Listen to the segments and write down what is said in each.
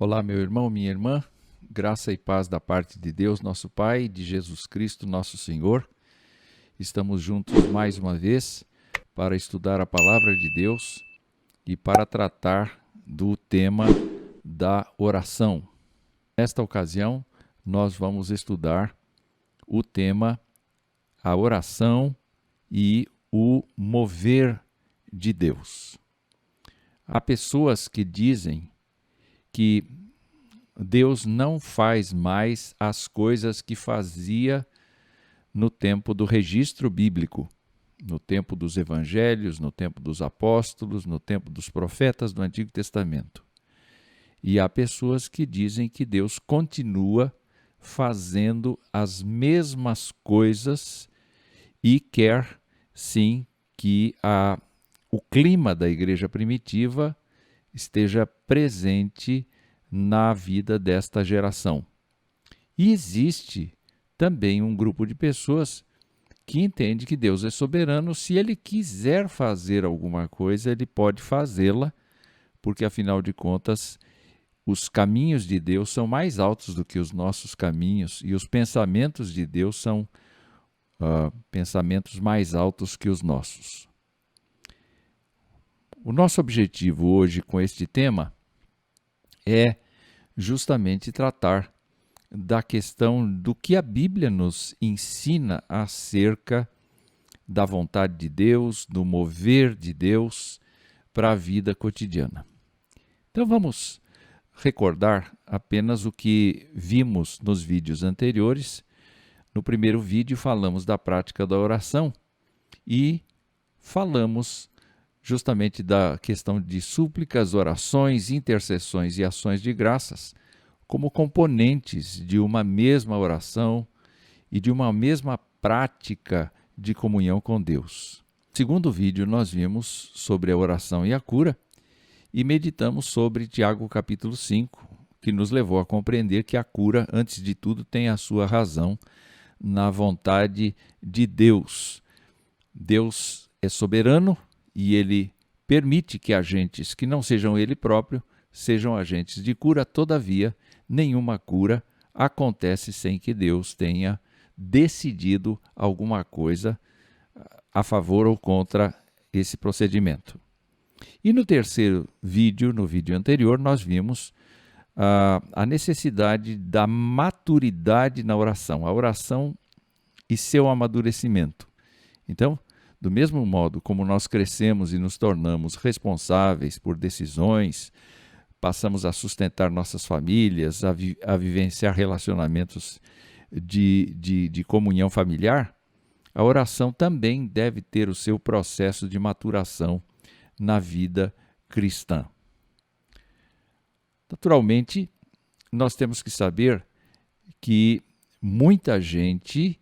Olá, meu irmão, minha irmã, graça e paz da parte de Deus, nosso Pai, de Jesus Cristo, nosso Senhor. Estamos juntos mais uma vez para estudar a palavra de Deus e para tratar do tema da oração. Nesta ocasião, nós vamos estudar o tema a oração e o mover de Deus. Há pessoas que dizem que Deus não faz mais as coisas que fazia no tempo do registro bíblico, no tempo dos evangelhos, no tempo dos apóstolos, no tempo dos profetas do Antigo Testamento. E há pessoas que dizem que Deus continua fazendo as mesmas coisas e quer, sim, que o clima da igreja primitiva esteja presente na vida desta geração. E existe também um grupo de pessoas que entende que Deus é soberano. Se Ele quiser fazer alguma coisa, Ele pode fazê-la, porque afinal de contas, os caminhos de Deus são mais altos do que os nossos caminhos e os pensamentos de Deus são pensamentos mais altos que os nossos. O nosso objetivo hoje com este tema é justamente tratar da questão do que a Bíblia nos ensina acerca da vontade de Deus, do mover de Deus para a vida cotidiana. Então vamos recordar apenas o que vimos nos vídeos anteriores. No primeiro vídeo falamos da prática da oração e falamos justamente da questão de súplicas, orações, intercessões e ações de graças como componentes de uma mesma oração e de uma mesma prática de comunhão com Deus. No segundo vídeo nós vimos sobre a oração e a cura e meditamos sobre Tiago capítulo 5, que nos levou a compreender que a cura, antes de tudo, tem a sua razão na vontade de Deus. Deus é soberano e Ele permite que agentes que não sejam Ele próprio sejam agentes de cura. Todavia, nenhuma cura acontece sem que Deus tenha decidido alguma coisa a favor ou contra esse procedimento. E no terceiro vídeo, no vídeo anterior, nós vimos a necessidade da maturidade na oração, a oração e seu amadurecimento. Então, do mesmo modo como nós crescemos e nos tornamos responsáveis por decisões, passamos a sustentar nossas famílias, a vivenciar relacionamentos de comunhão familiar, a oração também deve ter o seu processo de maturação na vida cristã. Naturalmente, nós temos que saber que muita gente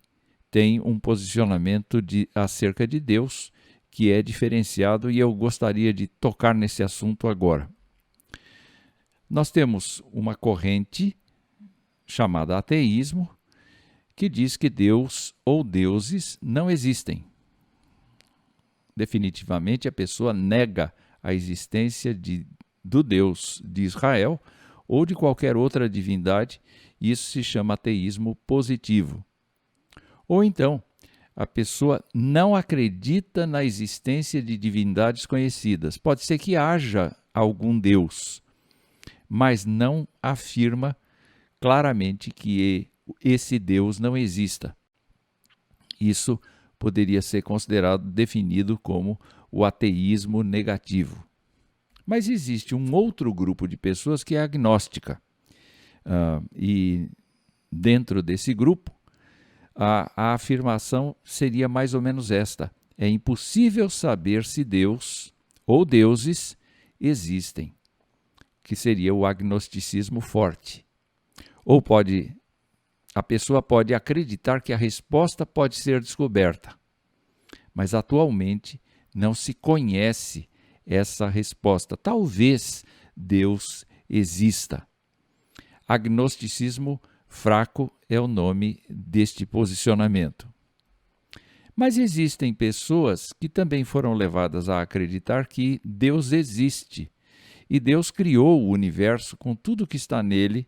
tem um posicionamento acerca de Deus que é diferenciado e eu gostaria de tocar nesse assunto agora. Nós temos uma corrente chamada ateísmo que diz que Deus ou deuses não existem. Definitivamente a pessoa nega a existência do Deus de Israel ou de qualquer outra divindade, e isso se chama ateísmo positivo. Ou então, a pessoa não acredita na existência de divindades conhecidas. Pode ser que haja algum Deus, mas não afirma claramente que esse Deus não exista. Isso poderia ser considerado, definido como o ateísmo negativo. Mas existe um outro grupo de pessoas que é agnóstica. E dentro desse grupo, a afirmação seria mais ou menos esta: é impossível saber se Deus ou deuses existem, que seria o agnosticismo forte. Ou a pessoa pode acreditar que a resposta pode ser descoberta, mas atualmente não se conhece essa resposta. Talvez Deus exista. Agnosticismo fraco é o nome deste posicionamento. Mas existem pessoas que também foram levadas a acreditar que Deus existe E Deus criou o universo com tudo que está nele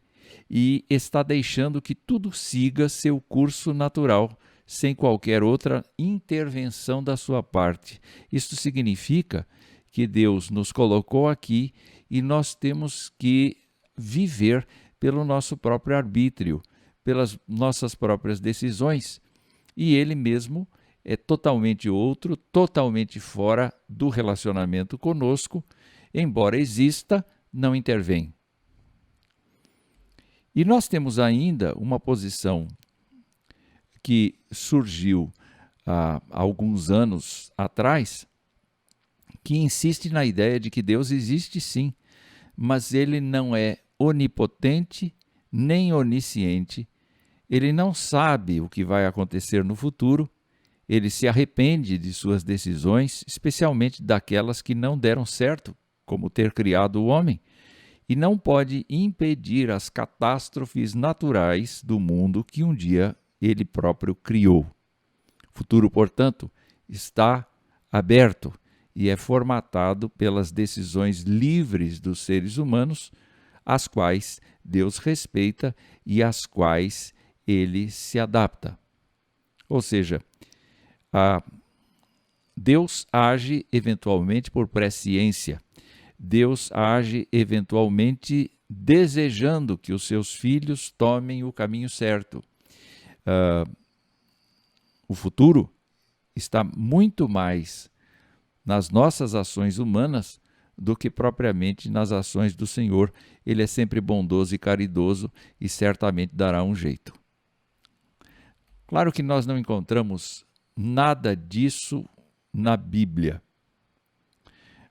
e está deixando que tudo siga seu curso natural, sem qualquer outra intervenção da sua parte. Isto significa que Deus nos colocou aqui e nós temos que viver pelo nosso próprio arbítrio, pelas nossas próprias decisões. E Ele mesmo é totalmente outro, totalmente fora do relacionamento conosco, embora exista, não intervém. E nós temos ainda uma posição que surgiu há alguns anos atrás, que insiste na ideia de que Deus existe sim, mas Ele não é onipotente nem onisciente, Ele não sabe o que vai acontecer no futuro, Ele se arrepende de suas decisões, especialmente daquelas que não deram certo, como ter criado o homem, e não pode impedir as catástrofes naturais do mundo que um dia Ele próprio criou. O futuro, portanto, está aberto e é formatado pelas decisões livres dos seres humanos, as quais Deus respeita e às quais Ele se adapta. Ou seja, Deus age eventualmente por presciência. Deus age eventualmente desejando que os seus filhos tomem o caminho certo. O futuro está muito mais nas nossas ações humanas do que propriamente nas ações do Senhor. Ele é sempre bondoso e caridoso e certamente dará um jeito. Claro que nós não encontramos nada disso na Bíblia.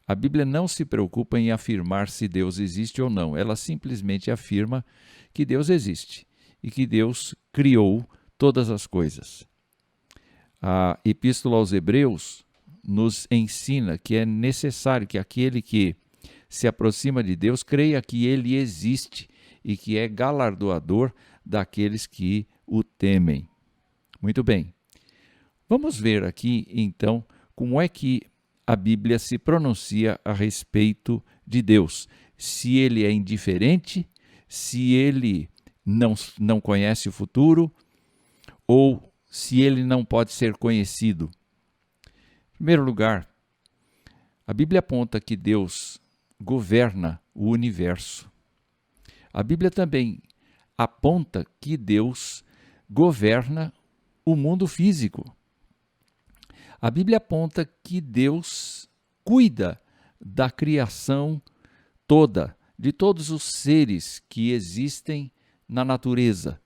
A Bíblia não se preocupa em afirmar se Deus existe ou não. Ela simplesmente afirma que Deus existe e que Deus criou todas as coisas. A Epístola aos Hebreus nos ensina que é necessário que aquele que se aproxima de Deus creia que Ele existe e que é galardoador daqueles que o temem. Muito bem. Vamos ver aqui, então, como é que a Bíblia se pronuncia a respeito de Deus. Se Ele é indiferente, se Ele não conhece o futuro, ou se Ele não pode ser conhecido. Em primeiro lugar, a Bíblia aponta que Deus governa o universo. A Bíblia também aponta que Deus governa o mundo físico. A Bíblia aponta que Deus cuida da criação toda, de todos os seres que existem na natureza.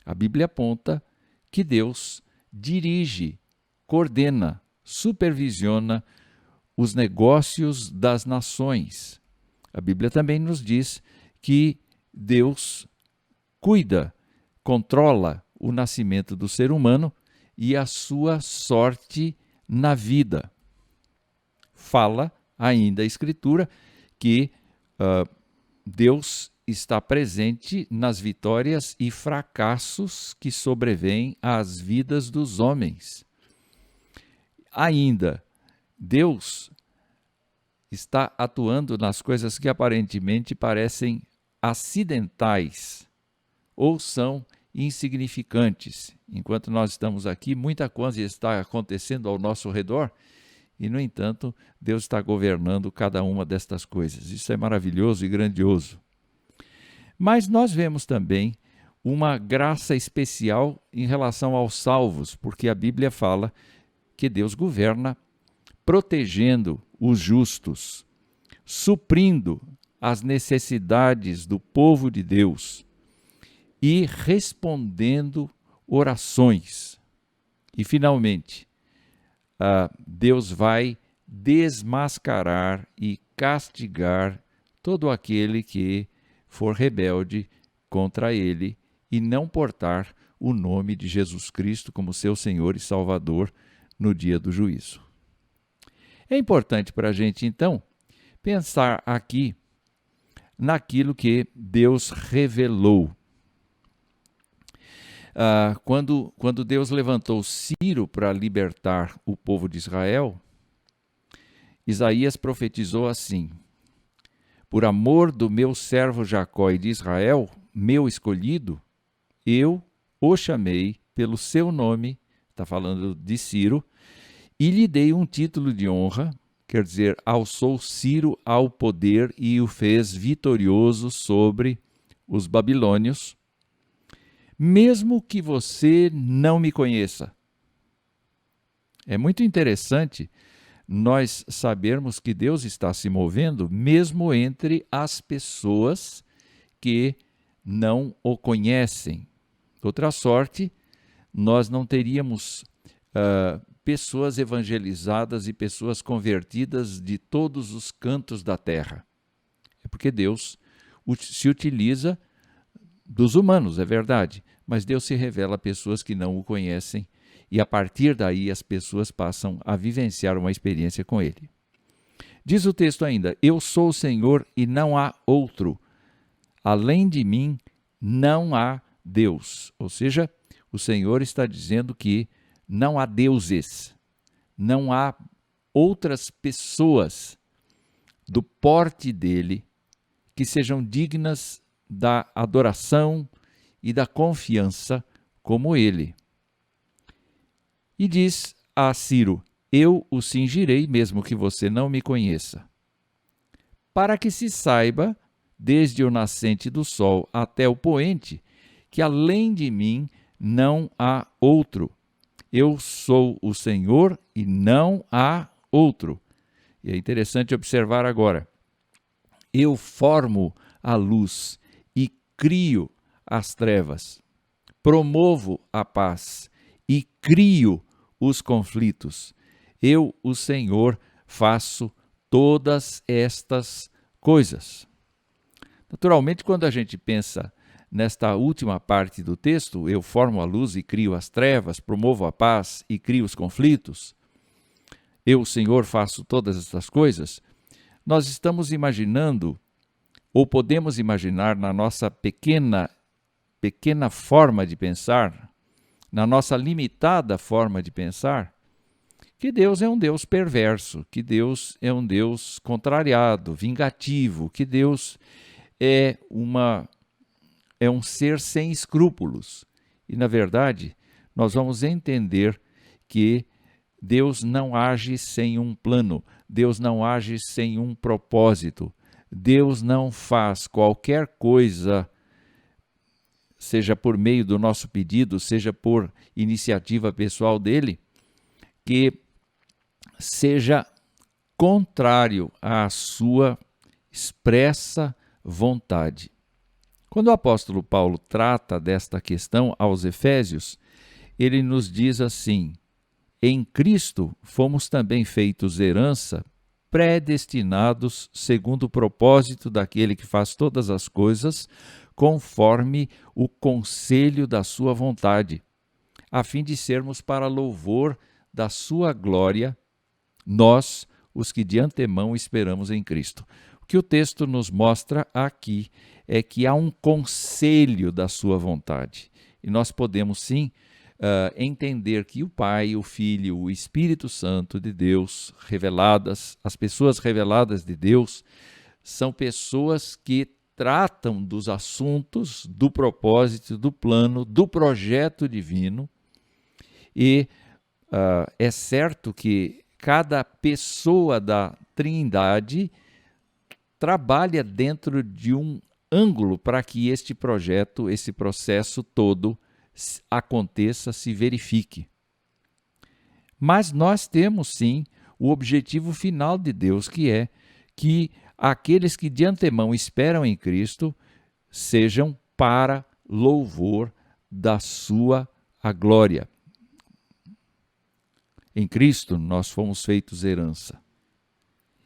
A Bíblia aponta que Deus dirige, coordena, supervisiona os negócios das nações. A Bíblia também nos diz que Deus cuida, controla o nascimento do ser humano e a sua sorte na vida. Fala ainda a Escritura que Deus está presente nas vitórias e fracassos que sobrevêm às vidas dos homens. Ainda, Deus está atuando nas coisas que aparentemente parecem acidentais ou são insignificantes. Enquanto nós estamos aqui, muita coisa está acontecendo ao nosso redor e, no entanto, Deus está governando cada uma destas coisas. Isso é maravilhoso e grandioso. Mas nós vemos também uma graça especial em relação aos salvos, porque a Bíblia fala que Deus governa protegendo os justos, suprindo as necessidades do povo de Deus e respondendo orações. E, finalmente, Deus vai desmascarar e castigar todo aquele que for rebelde contra Ele e não portar o nome de Jesus Cristo como seu Senhor e Salvador no dia do juízo. É importante para a gente, então, pensar aqui naquilo que Deus revelou. Quando Deus levantou Ciro para libertar o povo de Israel, Isaías profetizou assim: Por amor do meu servo Jacó e de Israel, meu escolhido, eu o chamei pelo seu nome, está falando de Ciro, e lhe dei um título de honra, quer dizer, alçou Ciro ao poder e o fez vitorioso sobre os babilônios, mesmo que você não me conheça. É muito interessante nós sabermos que Deus está se movendo mesmo entre as pessoas que não o conhecem. Outra sorte, nós não teríamos pessoas evangelizadas e pessoas convertidas de todos os cantos da terra. É porque Deus se utiliza dos humanos, é verdade, mas Deus se revela a pessoas que não o conhecem e a partir daí as pessoas passam a vivenciar uma experiência com Ele. Diz o texto ainda, eu sou o Senhor e não há outro. Além de mim não há Deus. Ou seja, o Senhor está dizendo que não há deuses, não há outras pessoas do porte dele que sejam dignas da adoração e da confiança como ele. E diz a Ciro, eu o cingirei mesmo que você não me conheça, para que se saiba, desde o nascente do sol até o poente, que além de mim não há outro. Eu sou o Senhor e não há outro. E é interessante observar agora. Eu formo a luz e crio as trevas. Promovo a paz e crio os conflitos. Eu, o Senhor, faço todas estas coisas. Naturalmente, quando a gente pensa nesta última parte do texto, eu formo a luz e crio as trevas, promovo a paz e crio os conflitos, eu, Senhor, faço todas estas coisas, nós estamos imaginando, ou podemos imaginar na nossa pequena forma de pensar, na nossa limitada forma de pensar, que Deus é um Deus perverso, que Deus é um Deus contrariado, vingativo, que Deus é um ser sem escrúpulos. E, na verdade, nós vamos entender que Deus não age sem um plano, Deus não age sem um propósito, Deus não faz qualquer coisa, seja por meio do nosso pedido, seja por iniciativa pessoal dele, que seja contrário à sua expressa vontade. Quando o apóstolo Paulo trata desta questão aos Efésios, ele nos diz assim, em Cristo fomos também feitos herança, predestinados segundo o propósito daquele que faz todas as coisas, conforme o conselho da sua vontade, a fim de sermos para louvor da sua glória, nós, os que de antemão esperamos em Cristo. O que o texto nos mostra aqui é que há um conselho da sua vontade. E nós podemos sim entender que o Pai, o Filho, o Espírito Santo de Deus, reveladas, as pessoas reveladas de Deus, são pessoas que tratam dos assuntos, do propósito, do plano, do projeto divino. E é certo que cada pessoa da Trindade trabalha dentro de um ângulo para que este projeto, esse processo todo aconteça, se verifique. Mas nós temos sim o objetivo final de Deus, que é que aqueles que de antemão esperam em Cristo sejam para louvor da sua glória. Em Cristo nós fomos feitos herança.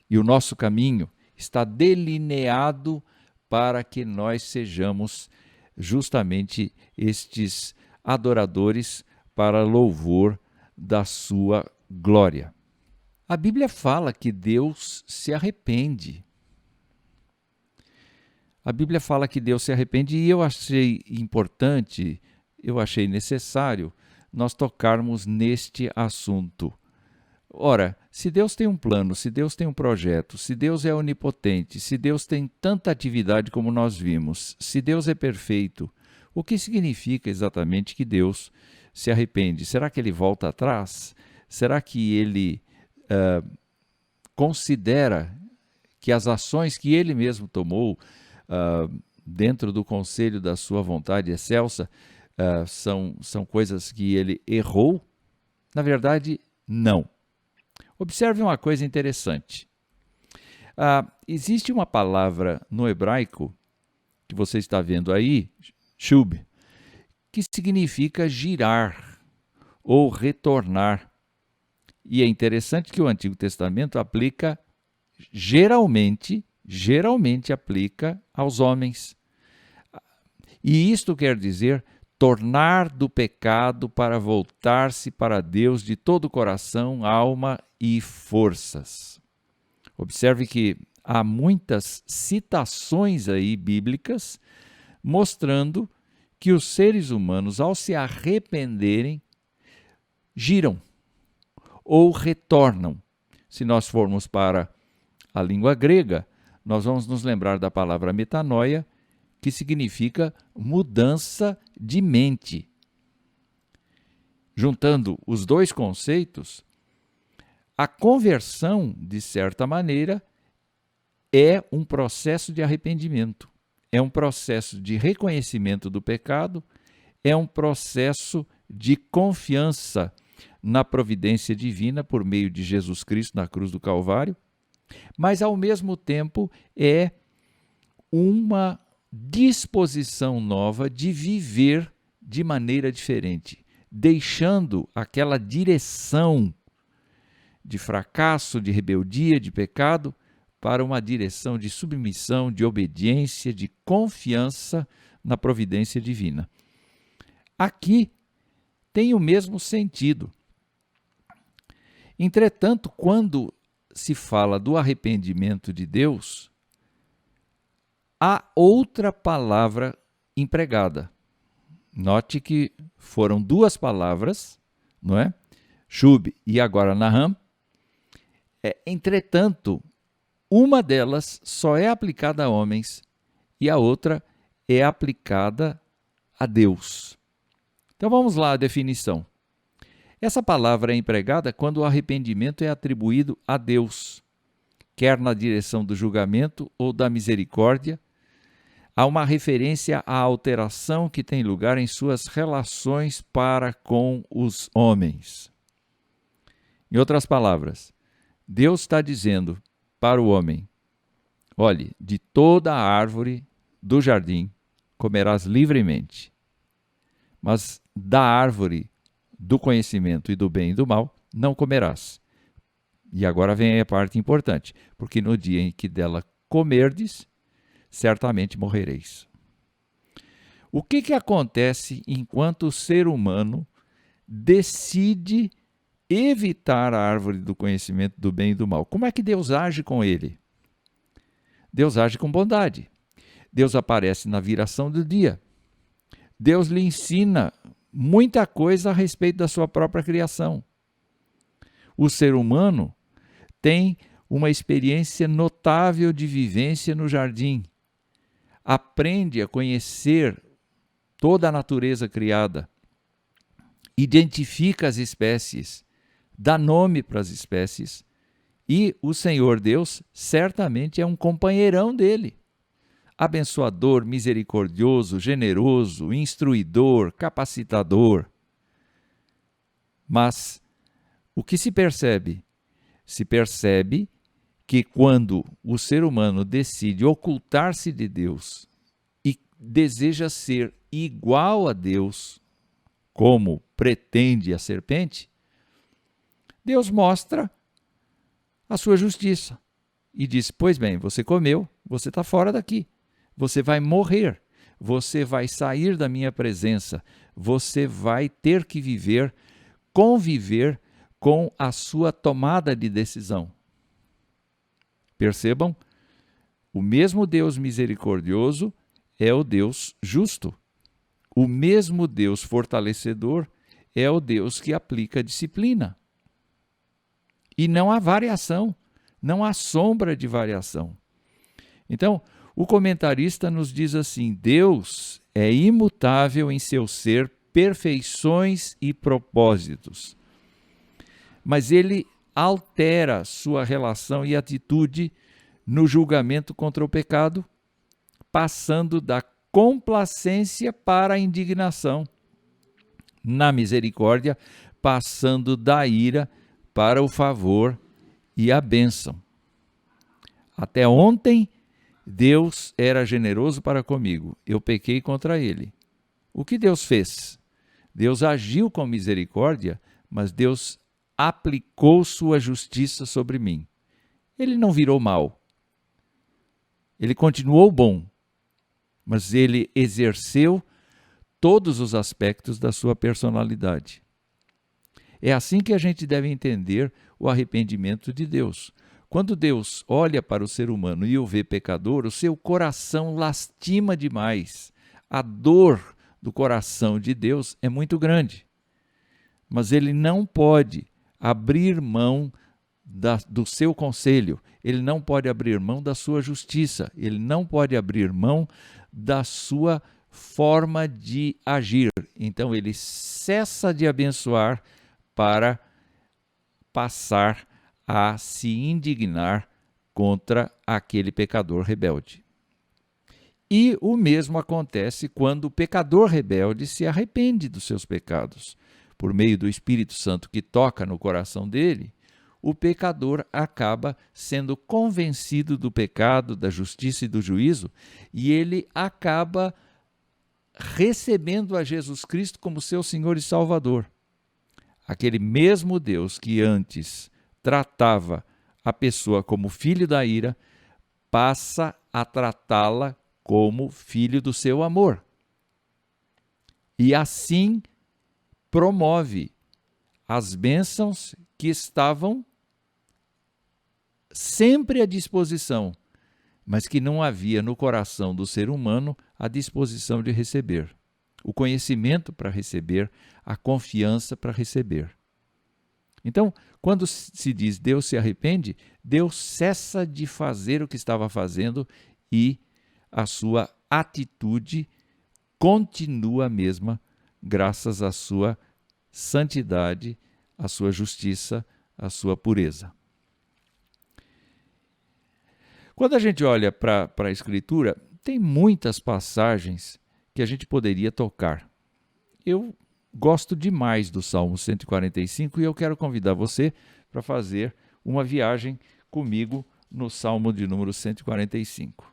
E o nosso caminho está delineado para que nós sejamos justamente estes adoradores para louvor da sua glória. A Bíblia fala que Deus se arrepende. A Bíblia fala que Deus se arrepende e eu achei importante, eu achei necessário nós tocarmos neste assunto. Ora, se Deus tem um plano, se Deus tem um projeto, se Deus é onipotente, se Deus tem tanta atividade como nós vimos, se Deus é perfeito, o que significa exatamente que Deus se arrepende? Será que ele volta atrás? Será que ele considera que as ações que ele mesmo tomou dentro do conselho da sua vontade excelsa são coisas que ele errou? Na verdade, não. Observe uma coisa interessante. Existe uma palavra no hebraico, que você está vendo aí, shub, que significa girar ou retornar. E é interessante que o Antigo Testamento aplica, geralmente aplica aos homens. E isto quer dizer tornar do pecado para voltar-se para Deus de todo o coração, alma e forças. Observe que há muitas citações aí bíblicas mostrando que os seres humanos, ao se arrependerem, giram ou retornam. Se nós formos para a língua grega, nós vamos nos lembrar da palavra metanoia, que significa mudança de mente. Juntando os dois conceitos, a conversão, de certa maneira, é um processo de arrependimento, é um processo de reconhecimento do pecado, é um processo de confiança na providência divina por meio de Jesus Cristo na cruz do Calvário, mas ao mesmo tempo é uma disposição nova de viver de maneira diferente, deixando aquela direção de fracasso, de rebeldia, de pecado, para uma direção de submissão, de obediência, de confiança na providência divina. Aqui tem o mesmo sentido. Entretanto, quando se fala do arrependimento de Deus, há outra palavra empregada. Note que foram duas palavras, não é? Shub e agora Naham. Entretanto, uma delas só é aplicada a homens e a outra é aplicada a Deus. Então vamos lá à definição. Essa palavra é empregada quando o arrependimento é atribuído a Deus, quer na direção do julgamento ou da misericórdia. Há uma referência à alteração que tem lugar em suas relações para com os homens. Em outras palavras, Deus está dizendo para o homem: olhe, de toda a árvore do jardim comerás livremente, mas da árvore do conhecimento e do bem e do mal não comerás. E agora vem a parte importante, porque no dia em que dela comerdes, certamente morrereis. O que acontece enquanto o ser humano decide evitar a árvore do conhecimento do bem e do mal? Como é que Deus age com ele? Deus age com bondade. Deus aparece na viração do dia. Deus lhe ensina muita coisa a respeito da sua própria criação. O ser humano tem uma experiência notável de vivência no jardim. Aprende a conhecer toda a natureza criada, identifica as espécies, dá nome para as espécies, e o Senhor Deus certamente é um companheirão dele. Abençoador, misericordioso, generoso, instruidor, capacitador. Mas o que se percebe? Se percebe que quando o ser humano decide ocultar-se de Deus e deseja ser igual a Deus, como pretende a serpente, Deus mostra a sua justiça e diz: pois bem, você comeu, você está fora daqui, você vai morrer, você vai sair da minha presença, você vai ter que conviver com a sua tomada de decisão. Percebam, o mesmo Deus misericordioso é o Deus justo. O mesmo Deus fortalecedor é o Deus que aplica disciplina. E não há variação, não há sombra de variação. Então, o comentarista nos diz assim: Deus é imutável em seu ser, perfeições e propósitos. Mas ele altera sua relação e atitude no julgamento contra o pecado, passando da complacência para a indignação, na misericórdia, passando da ira para o favor e a bênção. Até ontem, Deus era generoso para comigo. Eu pequei contra ele. O que Deus fez? Deus agiu com misericórdia, mas Deus aplicou sua justiça sobre mim. Ele não virou mal. Ele continuou bom, mas ele exerceu todos os aspectos da sua personalidade. É assim que a gente deve entender o arrependimento de Deus. Quando Deus olha para o ser humano e o vê pecador, o seu coração lastima demais. A dor do coração de Deus é muito grande. Mas ele não pode abrir mão do seu conselho, ele não pode abrir mão da sua justiça, ele não pode abrir mão da sua forma de agir. Então ele cessa de abençoar para passar a se indignar contra aquele pecador rebelde. E o mesmo acontece quando o pecador rebelde se arrepende dos seus pecados. Por meio do Espírito Santo que toca no coração dele, o pecador acaba sendo convencido do pecado, da justiça e do juízo, e ele acaba recebendo a Jesus Cristo como seu Senhor e Salvador. Aquele mesmo Deus que antes tratava a pessoa como filho da ira, passa a tratá-la como filho do seu amor. E assim promove as bênçãos que estavam sempre à disposição, mas que não havia no coração do ser humano a disposição de receber, o conhecimento para receber, a confiança para receber. Então, quando se diz Deus se arrepende, Deus cessa de fazer o que estava fazendo e a sua atitude continua a mesma, graças à sua santidade, à sua justiça, à sua pureza. Quando a gente olha para a Escritura, tem muitas passagens que a gente poderia tocar. Eu gosto demais do Salmo 145 e eu quero convidar você para fazer uma viagem comigo no Salmo de número 145.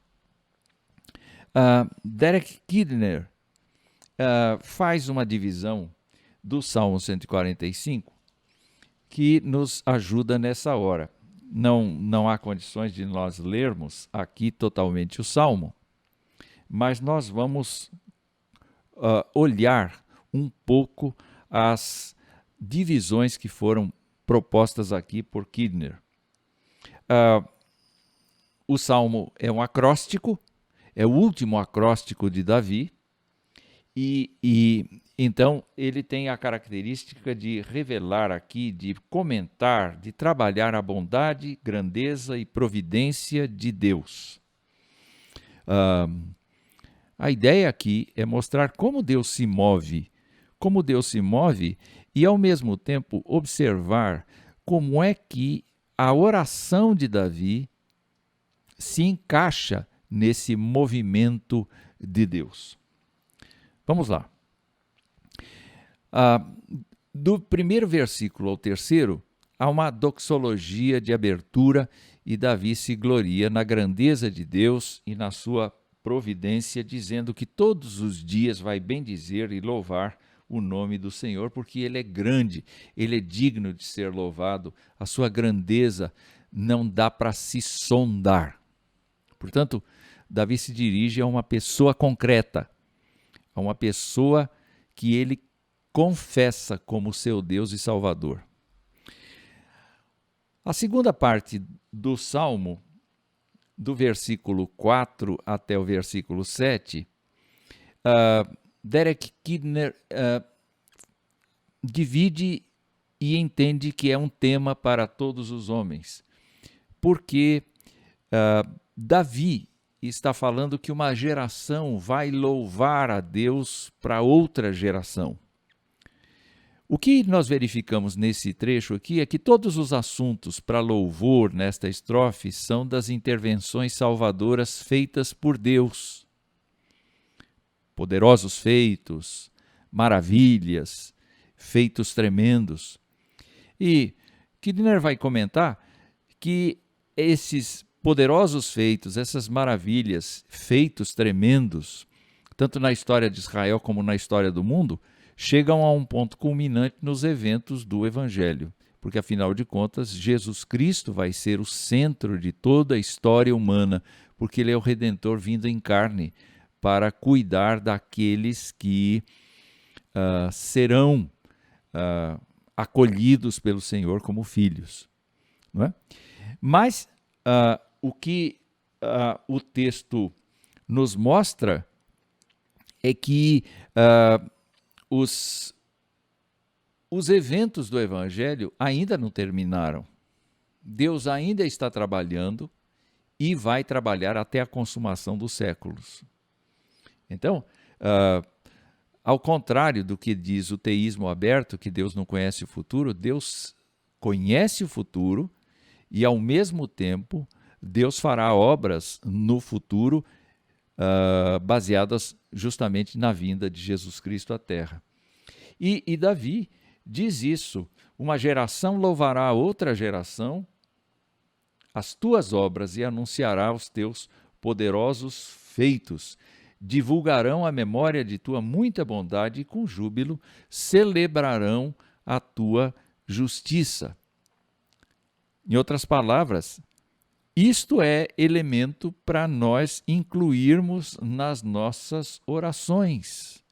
Derek Kidner faz uma divisão do Salmo 145 que nos ajuda nessa hora. Não há condições de nós lermos aqui totalmente o Salmo, mas nós vamos olhar um pouco as divisões que foram propostas aqui por Kidner. O Salmo é um acróstico, é o último acróstico de Davi, e então ele tem a característica de revelar aqui, de comentar, de trabalhar a bondade, grandeza e providência de Deus. A ideia aqui é mostrar como Deus se move e ao mesmo tempo observar como é que a oração de Davi se encaixa nesse movimento de Deus. Vamos lá. Do primeiro versículo ao terceiro, há uma doxologia de abertura e Davi se gloria na grandeza de Deus e na sua providência, dizendo que todos os dias vai bendizer e louvar o nome do Senhor, porque Ele é grande, Ele é digno de ser louvado, a sua grandeza não dá para se sondar. Portanto, Davi se dirige a uma pessoa concreta, a uma pessoa que ele confessa como seu Deus e Salvador. A segunda parte do Salmo, do versículo 4 até o versículo 7, Derek Kidner divide e entende que é um tema para todos os homens, porque Davi está falando que uma geração vai louvar a Deus para outra geração. O que nós verificamos nesse trecho aqui é que todos os assuntos para louvor nesta estrofe são das intervenções salvadoras feitas por Deus. Poderosos feitos, maravilhas, feitos tremendos. E Kidner vai comentar que esses poderosos feitos, essas maravilhas, feitos tremendos, tanto na história de Israel como na história do mundo, chegam a um ponto culminante nos eventos do Evangelho, porque afinal de contas Jesus Cristo vai ser o centro de toda a história humana, porque ele é o Redentor vindo em carne para cuidar daqueles que serão acolhidos pelo Senhor como filhos. Não é? Mas o que o texto nos mostra é que os eventos do Evangelho ainda não terminaram. Deus ainda está trabalhando e vai trabalhar até a consumação dos séculos. Então, ao contrário do que diz o teísmo aberto, que Deus não conhece o futuro, Deus conhece o futuro e, ao mesmo tempo, Deus fará obras no futuro baseadas justamente na vinda de Jesus Cristo à Terra. E Davi diz isso: uma geração louvará a outra geração as tuas obras e anunciará os teus poderosos feitos. Divulgarão a memória de tua muita bondade e com júbilo celebrarão a tua justiça. Em outras palavras, isto é elemento para nós incluirmos nas nossas orações.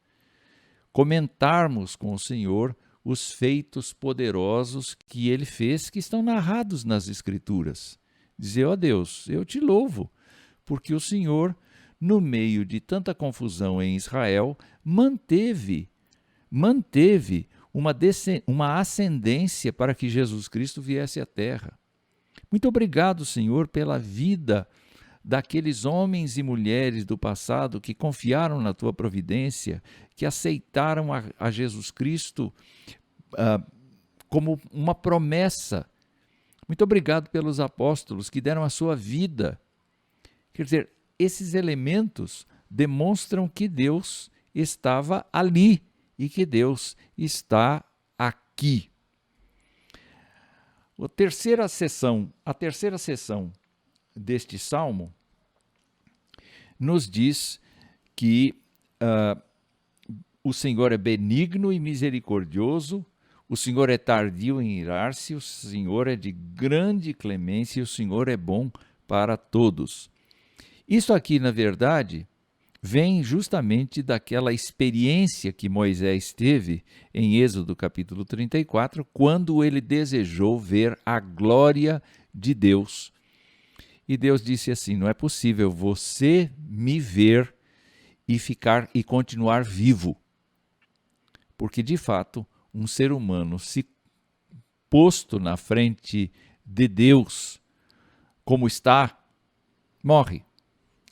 Comentarmos com o Senhor os feitos poderosos que Ele fez, que estão narrados nas Escrituras. Dizer, ó Deus, eu te louvo, porque o Senhor, no meio de tanta confusão em Israel, manteve uma ascendência para que Jesus Cristo viesse à terra. Muito obrigado, Senhor, pela vida daqueles homens e mulheres do passado que confiaram na Tua providência, que aceitaram a Jesus Cristo como uma promessa. Muito obrigado pelos apóstolos que deram a sua vida. Quer dizer, esses elementos demonstram que Deus estava ali e que Deus está aqui. A terceira sessão deste salmo nos diz que o Senhor é benigno e misericordioso, o Senhor é tardio em irar-se, o Senhor é de grande clemência e o Senhor é bom para todos. Isso aqui, na verdade, vem justamente daquela experiência que Moisés teve em Êxodo capítulo 34, quando ele desejou ver a glória de Deus. E Deus disse assim: não é possível você me ver e continuar vivo. Porque, de fato, um ser humano se posto na frente de Deus como está, morre.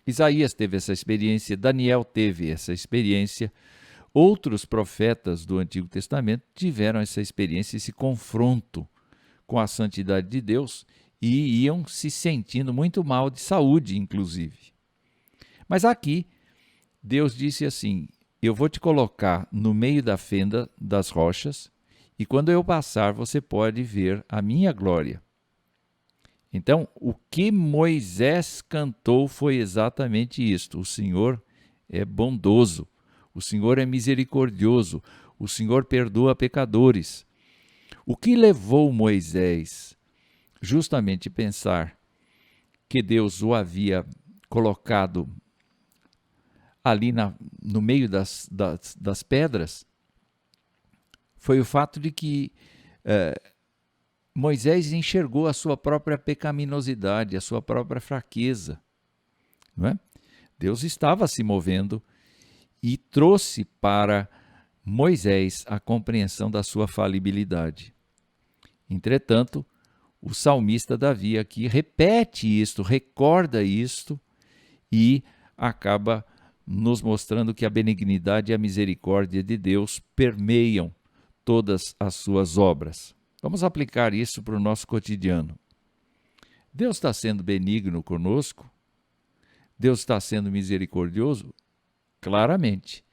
Isaías teve essa experiência, Daniel teve essa experiência, outros profetas do Antigo Testamento tiveram essa experiência, esse confronto com a santidade de Deus e iam se sentindo muito mal de saúde, inclusive. Mas aqui, Deus disse assim: eu vou te colocar no meio da fenda das rochas e quando eu passar você pode ver a minha glória. Então, o que Moisés cantou foi exatamente isto: o Senhor é bondoso, o Senhor é misericordioso, o Senhor perdoa pecadores. O que levou Moisés justamente a pensar que Deus o havia colocado ali no meio das pedras foi o fato de que Moisés enxergou a sua própria pecaminosidade, a sua própria fraqueza. Não é? Deus estava se movendo e trouxe para Moisés a compreensão da sua falibilidade. Entretanto, o salmista Davi aqui repete isto, recorda isto e acaba nos mostrando que a benignidade e a misericórdia de Deus permeiam todas as suas obras. Vamos aplicar isso para o nosso cotidiano. Deus está sendo benigno conosco? Deus está sendo misericordioso? Claramente.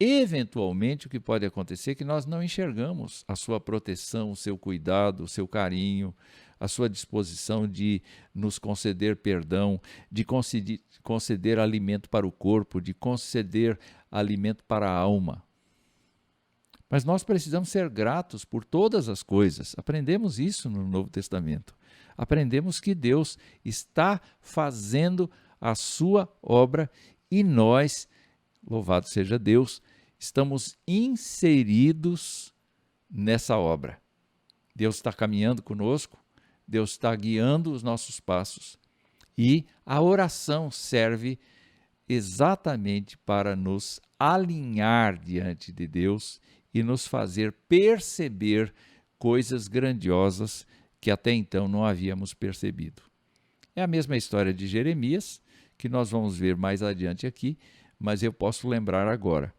Eventualmente, o que pode acontecer é que nós não enxergamos a sua proteção, o seu cuidado, o seu carinho, a sua disposição de nos conceder perdão, de conceder alimento para o corpo, de conceder alimento para a alma. Mas nós precisamos ser gratos por todas as coisas. Aprendemos isso no Novo Testamento. Aprendemos que Deus está fazendo a sua obra e nós, louvado seja Deus, estamos inseridos nessa obra. Deus está caminhando conosco, Deus está guiando os nossos passos e a oração serve exatamente para nos alinhar diante de Deus e nos fazer perceber coisas grandiosas que até então não havíamos percebido. É a mesma história de Jeremias, que nós vamos ver mais adiante aqui, mas eu posso lembrar agora.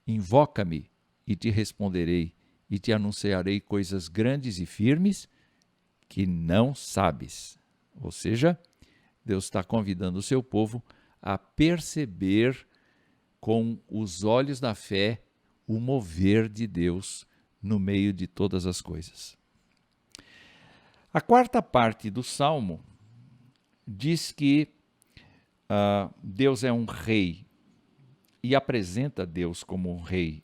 Invoca-me e te responderei, e te anunciarei coisas grandes e firmes que não sabes. Ou seja, Deus está convidando o seu povo a perceber com os olhos da fé o mover de Deus no meio de todas as coisas. A quarta parte do Salmo diz que Deus é um rei e apresenta Deus como um rei.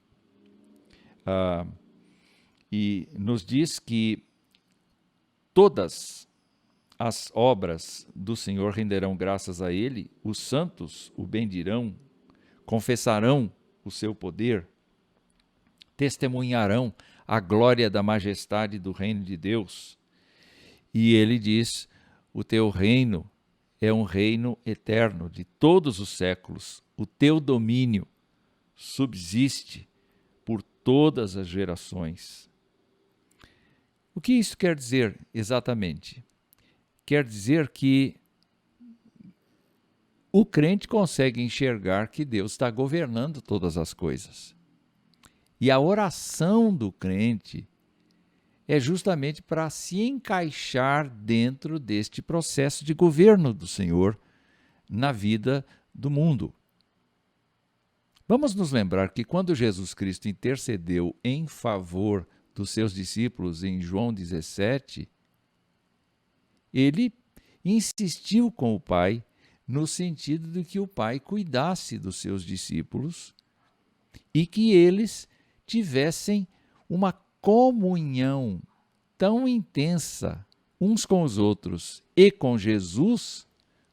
E nos diz que todas as obras do Senhor renderão graças a Ele, os santos o bendirão, confessarão o seu poder, testemunharão a glória da majestade do reino de Deus. E ele diz, o teu reino é um reino eterno de todos os séculos, o teu domínio subsiste por todas as gerações. O que isso quer dizer exatamente? Quer dizer que o crente consegue enxergar que Deus está governando todas as coisas. E a oração do crente é justamente para se encaixar dentro deste processo de governo do Senhor na vida do mundo. Vamos nos lembrar que quando Jesus Cristo intercedeu em favor dos seus discípulos em João 17, ele insistiu com o Pai no sentido de que o Pai cuidasse dos seus discípulos e que eles tivessem uma comunhão tão intensa uns com os outros e com Jesus,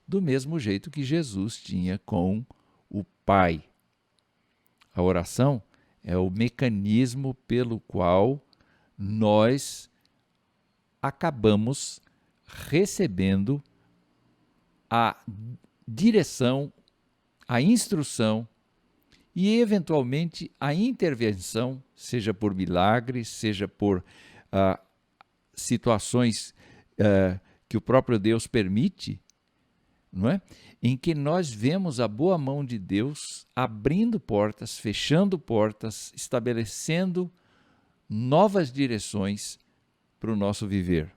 do mesmo jeito que Jesus tinha com o Pai. A oração é o mecanismo pelo qual nós acabamos recebendo a direção, a instrução e, eventualmente, a intervenção, seja por milagres, seja por situações que o próprio Deus permite, não é? Em que nós vemos a boa mão de Deus abrindo portas, fechando portas, estabelecendo novas direções para o nosso viver.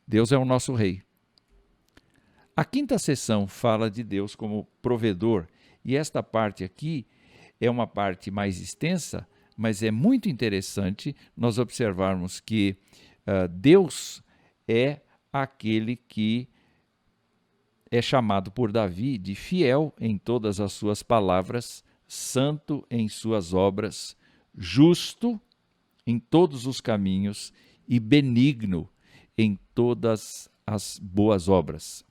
Deus é o nosso rei. A quinta seção fala de Deus como provedor, e esta parte aqui é uma parte mais extensa, mas é muito interessante nós observarmos que Deus é aquele que é chamado por Davi de fiel em todas as suas palavras, santo em suas obras, justo em todos os caminhos e benigno em todas as boas obras.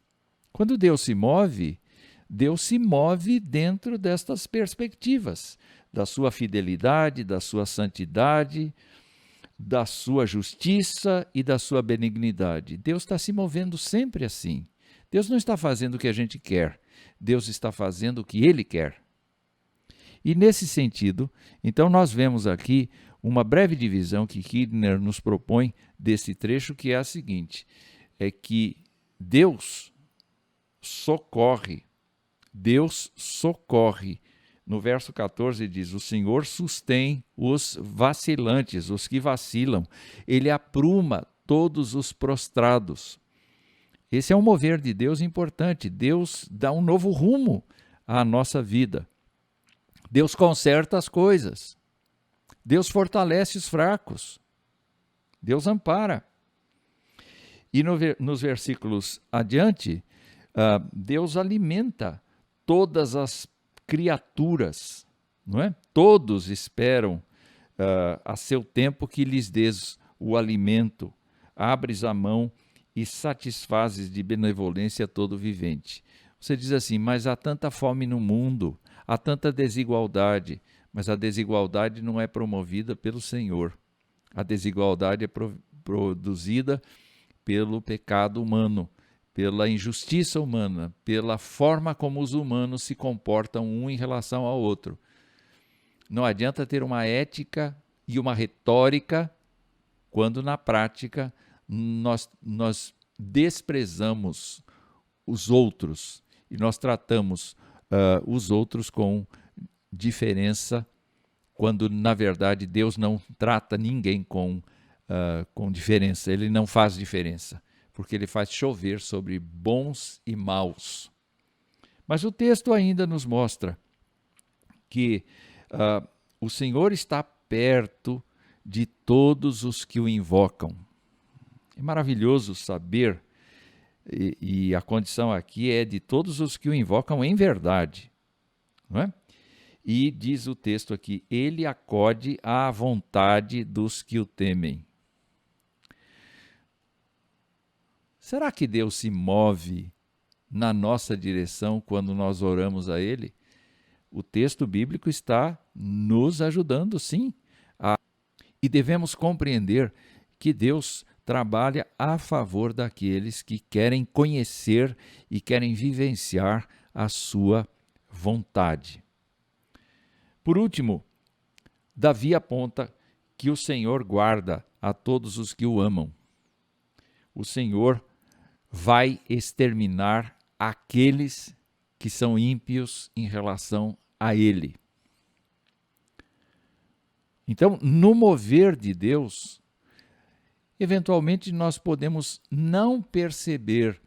Quando Deus se move dentro destas perspectivas, da sua fidelidade, da sua santidade, da sua justiça e da sua benignidade. Deus está se movendo sempre assim. Deus não está fazendo o que a gente quer, Deus está fazendo o que Ele quer. E nesse sentido, então nós vemos aqui uma breve divisão que Kidner nos propõe desse trecho, que é a seguinte, é que Deus socorre. No verso 14 diz, o Senhor sustém os vacilantes, os que vacilam. Ele apruma todos os prostrados. Esse é um mover de Deus importante. Deus dá um novo rumo à nossa vida. Deus conserta as coisas. Deus fortalece os fracos. Deus ampara. E nos versículos adiante, Deus alimenta todas as criaturas, não é? Todos esperam a seu tempo que lhes des o alimento, abres a mão e satisfazes de benevolência todo vivente. Você diz assim, mas há tanta fome no mundo, há tanta desigualdade, mas a desigualdade não é promovida pelo Senhor. A desigualdade é produzida pelo pecado humano, pela injustiça humana, pela forma como os humanos se comportam um em relação ao outro. Não adianta ter uma ética e uma retórica quando na prática nós desprezamos os outros e nós tratamos os outros com diferença, quando na verdade Deus não trata ninguém com diferença, Ele não faz diferença, porque Ele faz chover sobre bons e maus. Mas o texto ainda nos mostra que o Senhor está perto de todos os que o invocam. É maravilhoso saber, e a condição aqui é de todos os que o invocam em verdade, não é? E diz o texto aqui, ele acode à vontade dos que o temem. Será que Deus se move na nossa direção quando nós oramos a Ele? O texto bíblico está nos ajudando, sim. E devemos compreender que Deus trabalha a favor daqueles que querem conhecer e querem vivenciar a sua vontade. Por último, Davi aponta que o Senhor guarda a todos os que o amam. O Senhor vai exterminar aqueles que são ímpios em relação a Ele. Então, no mover de Deus, eventualmente nós podemos não perceber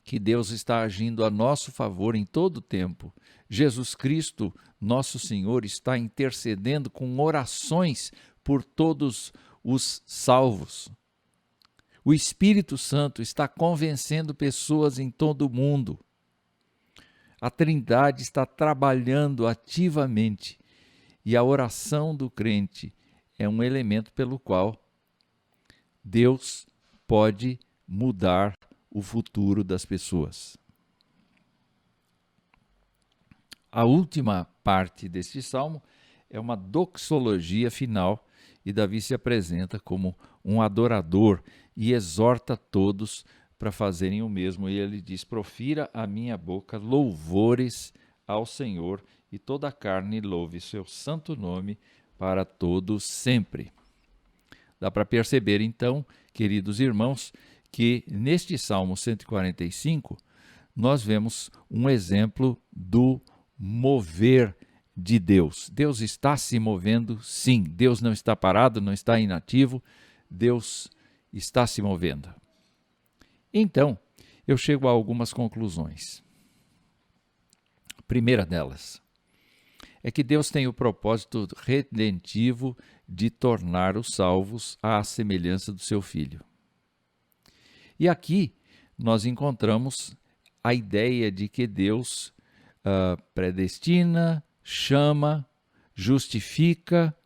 que Deus está agindo a nosso favor em todo o tempo. Jesus Cristo, nosso Senhor, está intercedendo com orações por todos os salvos. O Espírito Santo está convencendo pessoas em todo o mundo. A Trindade está trabalhando ativamente e a oração do crente é um elemento pelo qual Deus pode mudar o futuro das pessoas. A última parte deste salmo é uma doxologia final e Davi se apresenta como um adorador e exorta todos para fazerem o mesmo. E ele diz, profira a minha boca louvores ao Senhor e toda a carne louve seu santo nome para todo sempre. Dá para perceber então, queridos irmãos, que neste Salmo 145 nós vemos um exemplo do mover de Deus. Deus está se movendo, sim. Deus não está parado, não está inativo. Deus está se movendo. Então, eu chego a algumas conclusões. A primeira delas é que Deus tem o propósito redentivo de tornar os salvos à semelhança do seu Filho. E aqui nós encontramos a ideia de que Deus predestina, chama, justifica,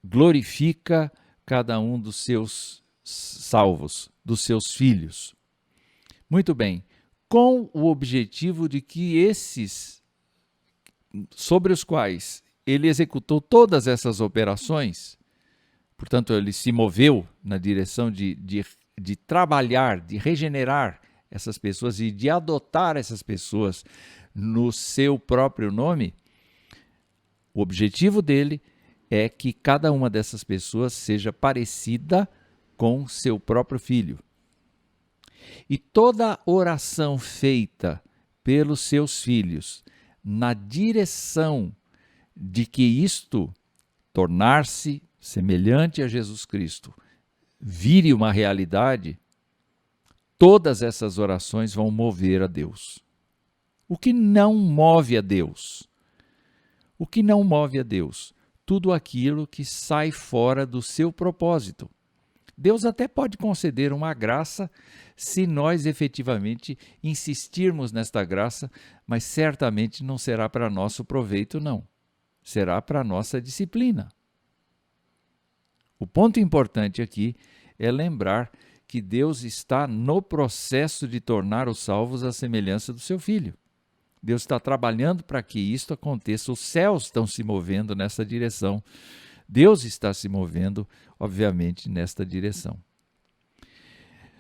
glorifica cada um dos seus salvos, dos seus filhos. Muito bem, com o objetivo de que esses sobre os quais ele executou todas essas operações, portanto, ele se moveu na direção de trabalhar, de regenerar essas pessoas e de adotar essas pessoas no seu próprio nome. O objetivo dele é que cada uma dessas pessoas seja parecida com seu próprio filho. E toda oração feita pelos seus filhos na direção de que isto, tornar-se semelhante a Jesus Cristo, vire uma realidade, todas essas orações vão mover a Deus. O que não move a Deus? O que não move a Deus? Tudo aquilo que sai fora do seu propósito. Deus até pode conceder uma graça se nós efetivamente insistirmos nesta graça, mas certamente não será para nosso proveito, não. Será para nossa disciplina. O ponto importante aqui é lembrar que Deus está no processo de tornar os salvos à semelhança do seu Filho. Deus está trabalhando para que isto aconteça. Os céus estão se movendo nessa direção. Deus está se movendo, obviamente, nesta direção.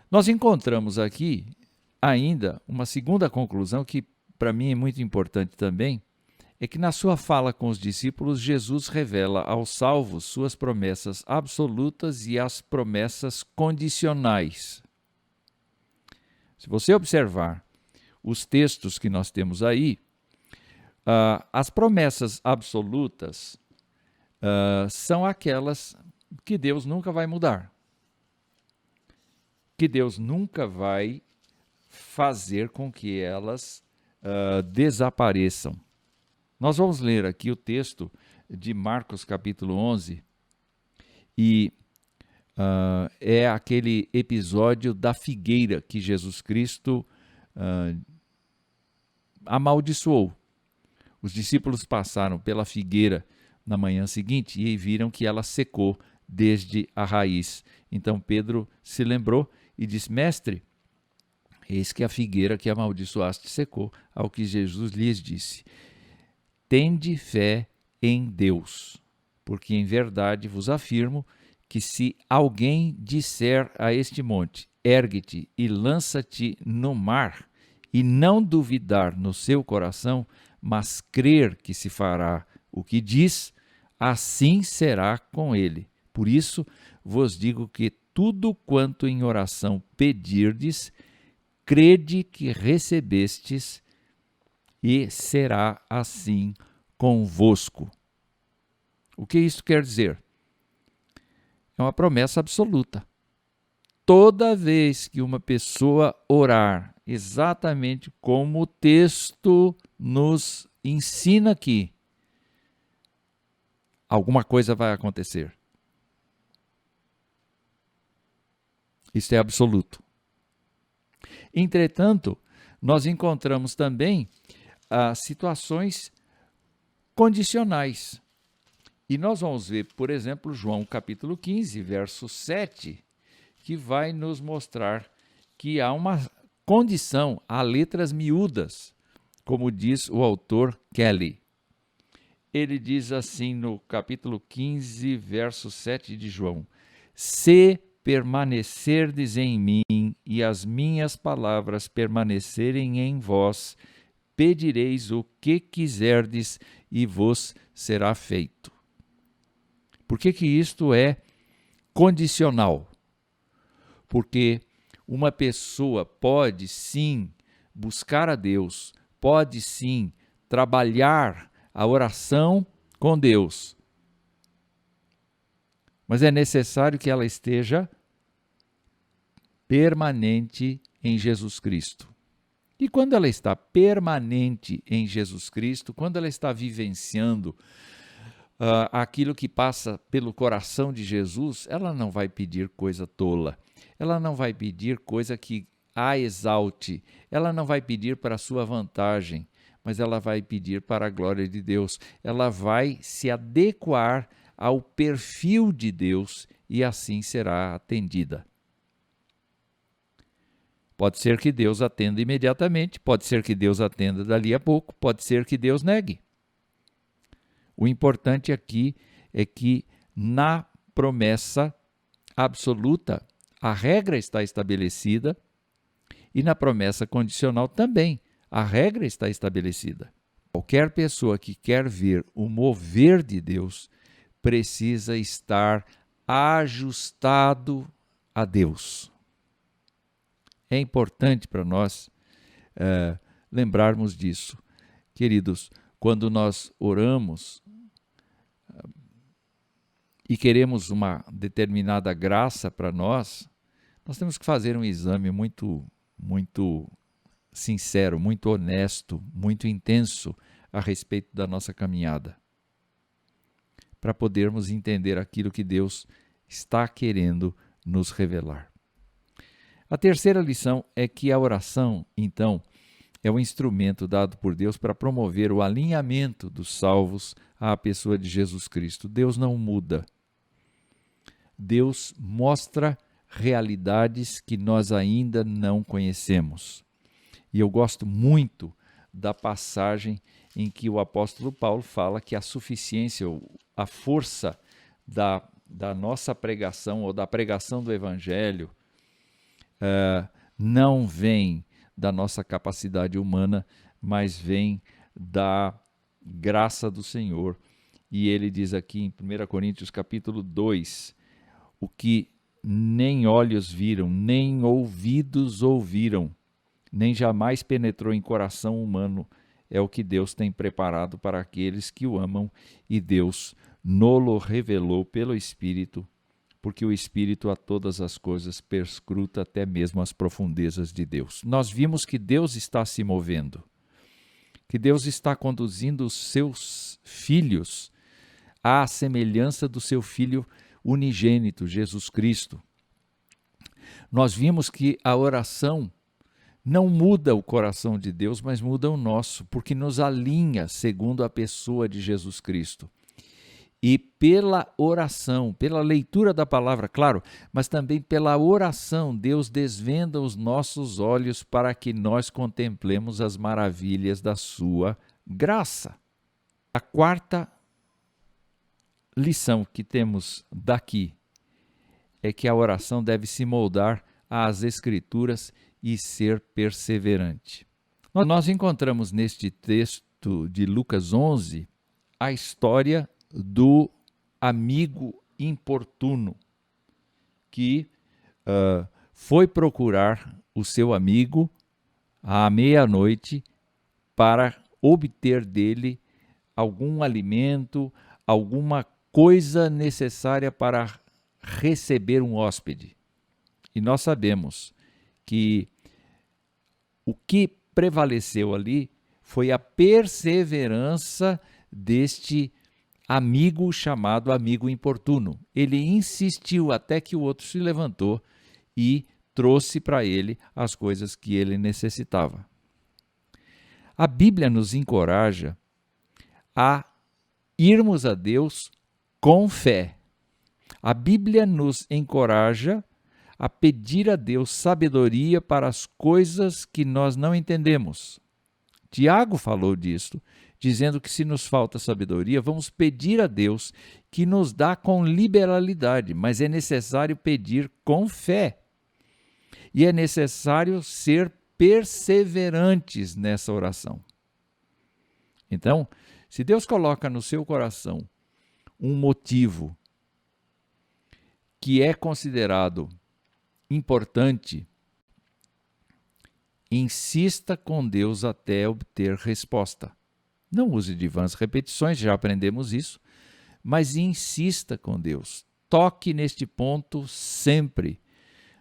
Nós encontramos aqui ainda uma segunda conclusão que, para mim, é muito importante também, é que na sua fala com os discípulos, Jesus revela aos salvos suas promessas absolutas e as promessas condicionais. Se você observar os textos que nós temos aí, as promessas absolutas são aquelas que Deus nunca vai mudar, que Deus nunca vai fazer com que elas desapareçam. Nós vamos ler aqui o texto de Marcos capítulo 11 e é aquele episódio da figueira que Jesus Cristo amaldiçoou. Os discípulos passaram pela figueira na manhã seguinte e viram que ela secou desde a raiz. Então Pedro se lembrou e disse: Mestre, eis que a figueira que amaldiçoaste secou. Ao que Jesus lhes disse: Tende fé em Deus, porque em verdade vos afirmo que se alguém disser a este monte, ergue-te e lança-te no mar, e não duvidar no seu coração, mas crer que se fará o que diz, assim será com ele. Por isso vos digo que tudo quanto em oração pedirdes, crede que recebestes, e será assim convosco. O que isso quer dizer? É uma promessa absoluta. Toda vez que uma pessoa orar exatamente como o texto nos ensina aqui, alguma coisa vai acontecer. Isso é absoluto. Entretanto, nós encontramos também situações condicionais. E nós vamos ver, por exemplo, João capítulo 15, verso 7, que vai nos mostrar que há uma condição, há letras miúdas, como diz o autor Kelly. Ele diz assim no capítulo 15, verso 7 de João: Se permanecerdes em mim e as minhas palavras permanecerem em vós, pedireis o que quiserdes e vos será feito. Por que isto é condicional? Porque uma pessoa pode sim buscar a Deus, pode sim trabalhar a oração com Deus, mas é necessário que ela esteja permanente em Jesus Cristo. E quando ela está permanente em Jesus Cristo, quando ela está vivenciando aquilo que passa pelo coração de Jesus, ela não vai pedir coisa tola, ela não vai pedir coisa que a exalte, ela não vai pedir para a sua vantagem, mas ela vai pedir para a glória de Deus. Ela vai se adequar ao perfil de Deus e assim será atendida. Pode ser que Deus atenda imediatamente, pode ser que Deus atenda dali a pouco, pode ser que Deus negue. O importante aqui é que na promessa absoluta a regra está estabelecida e na promessa condicional também a regra está estabelecida. Qualquer pessoa que quer ver o mover de Deus precisa estar ajustado a Deus. É importante para nós lembrarmos disso. Queridos, quando nós oramos e queremos uma determinada graça para nós temos que fazer um exame muito sincero, muito honesto, muito intenso a respeito da nossa caminhada, para podermos entender aquilo que Deus está querendo nos revelar. A terceira lição é que a oração, então, é um instrumento dado por Deus para promover o alinhamento dos salvos à pessoa de Jesus Cristo. Deus não muda. Deus mostra realidades que nós ainda não conhecemos. E eu gosto muito da passagem em que o apóstolo Paulo fala que a suficiência, a força da nossa pregação ou da pregação do Evangelho não vem da nossa capacidade humana, mas vem da graça do Senhor. E ele diz aqui em 1 Coríntios capítulo 2, o que nem olhos viram, nem ouvidos ouviram, nem jamais penetrou em coração humano, é o que Deus tem preparado para aqueles que o amam, e Deus no-lo revelou pelo Espírito, porque o Espírito a todas as coisas perscruta até mesmo as profundezas de Deus. Nós vimos que Deus está se movendo, que Deus está conduzindo os seus filhos à semelhança do seu Filho unigênito, Jesus Cristo. Nós vimos que a oração não muda o coração de Deus, mas muda o nosso, porque nos alinha segundo a pessoa de Jesus Cristo. E pela oração, pela leitura da palavra, claro, mas também pela oração, Deus desvenda os nossos olhos para que nós contemplemos as maravilhas da sua graça. A quarta lição que temos daqui é que a oração deve se moldar às Escrituras e ser perseverante. Nós encontramos neste texto de Lucas 11 a história do amigo importuno que foi procurar o seu amigo à meia-noite para obter dele algum alimento, alguma coisa necessária para receber um hóspede. E nós sabemos que o que prevaleceu ali foi a perseverança deste amigo chamado amigo importuno. Ele insistiu até que o outro se levantou e trouxe para ele as coisas que ele necessitava. A Bíblia nos encoraja a irmos a Deus com fé. A Bíblia nos encoraja a pedir a Deus sabedoria para as coisas que nós não entendemos. Tiago falou disso, dizendo que se nos falta sabedoria, vamos pedir a Deus que nos dá com liberalidade, mas é necessário pedir com fé. E é necessário ser perseverantes nessa oração. Então, se Deus coloca no seu coração um motivo que é considerado importante, insista com Deus até obter resposta. Não use de vãs repetições, já aprendemos isso, mas insista com Deus. Toque neste ponto sempre.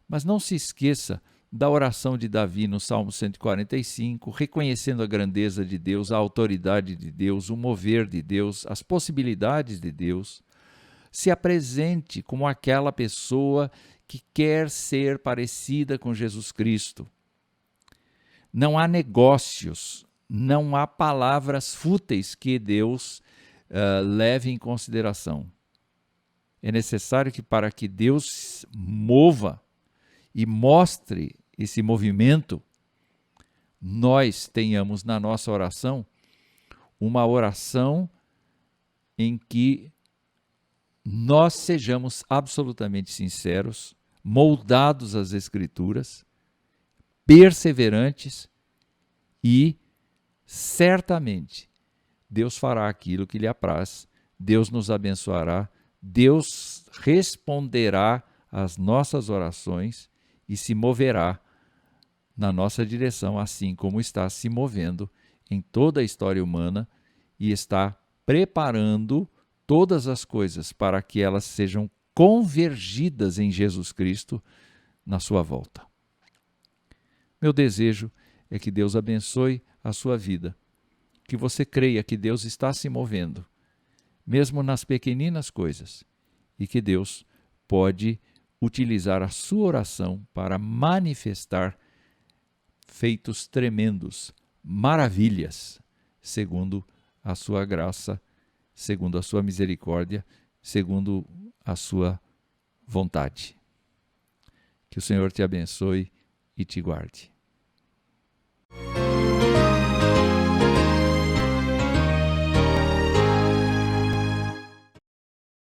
Mas não se esqueça da oração de Davi no Salmo 145, reconhecendo a grandeza de Deus, a autoridade de Deus, o mover de Deus, as possibilidades de Deus. Se apresente como aquela pessoa que quer ser parecida com Jesus Cristo. Não há negócios, não há palavras fúteis que Deus leve em consideração. É necessário que para que Deus mova e mostre esse movimento, nós tenhamos na nossa oração uma oração em que nós sejamos absolutamente sinceros, moldados às Escrituras, perseverantes e certamente Deus fará aquilo que lhe apraz Deus nos abençoará, Deus responderá às nossas orações e se moverá na nossa direção, assim como está se movendo em toda a história humana e está preparando todas as coisas para que elas sejam convergidas em Jesus Cristo na sua volta. Meu desejo é que Deus abençoe a sua vida, que você creia que Deus está se movendo, mesmo nas pequeninas coisas, e que Deus pode utilizar a sua oração para manifestar feitos tremendos, maravilhas, segundo a sua graça, segundo a sua misericórdia, segundo a sua vontade. Que o Senhor te abençoe e te guarde.